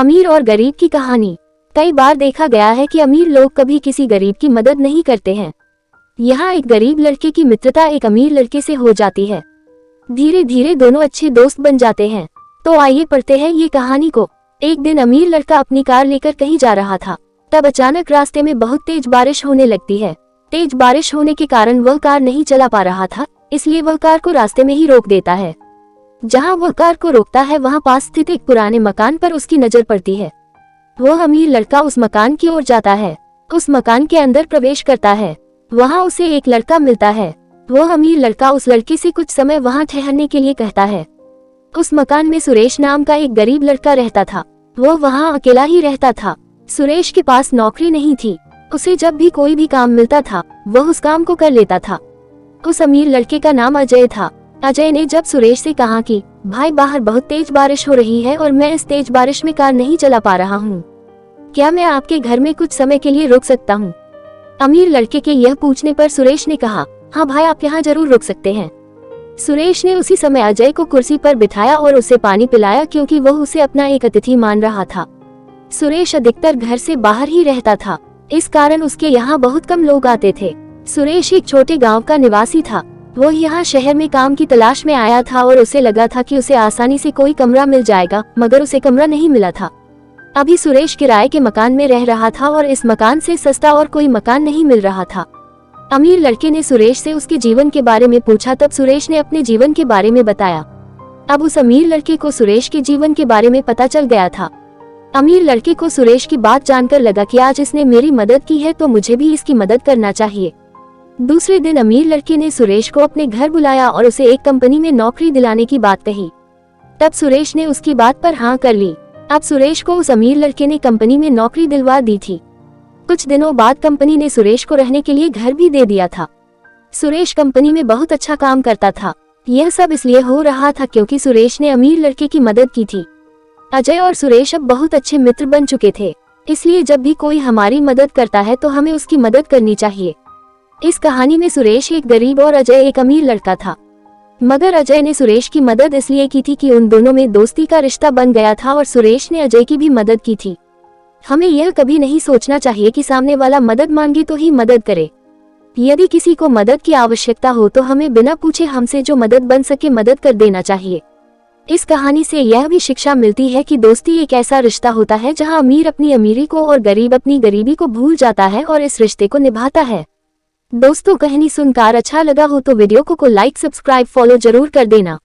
अमीर और गरीब की कहानी। कई बार देखा गया है कि अमीर लोग कभी किसी गरीब की मदद नहीं करते हैं। यहाँ एक गरीब लड़के की मित्रता एक अमीर लड़के से हो जाती है। धीरे धीरे दोनों अच्छे दोस्त बन जाते हैं। तो आइए पढ़ते हैं ये कहानी को। एक दिन अमीर लड़का अपनी कार लेकर कहीं जा रहा था। तब अचानक रास्ते में बहुत तेज बारिश होने लगती है। तेज बारिश होने के कारण वह कार नहीं चला पा रहा था, इसलिए वह कार को रास्ते में ही रोक देता है। जहाँ वह कार को रोकता है वहाँ पास स्थित एक पुराने मकान पर उसकी नजर पड़ती है। वह अमीर लड़का उस मकान की ओर जाता है। उस मकान के अंदर प्रवेश करता है। वहाँ उसे एक लड़का मिलता है। वह अमीर लड़का उस लड़के से कुछ समय वहाँ ठहरने के लिए कहता है। उस मकान में सुरेश नाम का एक गरीब लड़का रहता था। वह वहाँ अकेला ही रहता था। सुरेश के पास नौकरी नहीं थी। उसे जब भी कोई भी काम मिलता था वह उस काम को कर लेता था। उस अमीर लड़के का नाम अजय था। अजय ने जब सुरेश से कहा कि भाई बाहर बहुत तेज बारिश हो रही है और मैं इस तेज बारिश में कार नहीं चला पा रहा हूँ, क्या मैं आपके घर में कुछ समय के लिए रुक सकता हूँ? अमीर लड़के के यह पूछने पर सुरेश ने कहा, हाँ भाई आप यहाँ जरूर रुक सकते हैं। सुरेश ने उसी समय अजय को कुर्सी पर बिठाया और उसे पानी पिलाया, क्योंकि वह उसे अपना एक अतिथि मान रहा था। सुरेश अधिकतर घर से बाहर ही रहता था, इस कारण उसके यहाँ बहुत कम लोग आते थे। सुरेश एक छोटे गाँव का निवासी था। वह यहाँ शहर में काम की तलाश में आया था और उसे लगा था कि उसे आसानी से कोई कमरा मिल जाएगा, मगर उसे कमरा नहीं मिला था। अभी सुरेश किराए के मकान में रह रहा था और इस मकान से सस्ता और कोई मकान नहीं मिल रहा था। अमीर लड़के ने सुरेश से उसके जीवन के बारे में पूछा, तब सुरेश ने अपने जीवन के बारे में बताया। अब उस अमीर लड़के को सुरेश के जीवन के बारे में पता चल गया था। अमीर लड़के को सुरेश की बात जानकर लगा कि आज इसने मेरी मदद की है तो मुझे भी इसकी मदद करना चाहिए। दूसरे दिन अमीर लड़के ने सुरेश को अपने घर बुलाया और उसे एक कंपनी में नौकरी दिलाने की बात कही। तब सुरेश ने उसकी बात पर हाँ कर ली। अब सुरेश को उस अमीर लड़के ने कंपनी में नौकरी दिलवा दी थी। कुछ दिनों बाद कंपनी ने सुरेश को रहने के लिए घर भी दे दिया था। सुरेश कंपनी में बहुत अच्छा काम करता था। यह सब इसलिए हो रहा था क्योंकि सुरेश ने अमीर लड़के की मदद की थी। अजय और सुरेश अब बहुत अच्छे मित्र बन चुके थे, इसलिए जब भी कोई हमारी मदद करता है तो हमें उसकी मदद करनी चाहिए। इस कहानी में सुरेश एक गरीब और अजय एक अमीर लड़का था, मगर अजय ने सुरेश की मदद इसलिए की थी कि उन दोनों में दोस्ती का रिश्ता बन गया था और सुरेश ने अजय की भी मदद की थी। हमें यह कभी नहीं सोचना चाहिए कि सामने वाला मदद मांगे तो ही मदद करे। यदि किसी को मदद की आवश्यकता हो तो हमें बिना पूछे हमसे जो मदद बन सके मदद कर देना चाहिए। इस कहानी से यह भी शिक्षा मिलती है कि दोस्ती एक ऐसा रिश्ता होता है जहां अमीर अपनी अमीरी को और गरीब अपनी गरीबी को भूल जाता है और इस रिश्ते को निभाता है। दोस्तों, कहानी सुनकर अच्छा लगा हो तो वीडियो को लाइक सब्सक्राइब फॉलो जरूर कर देना।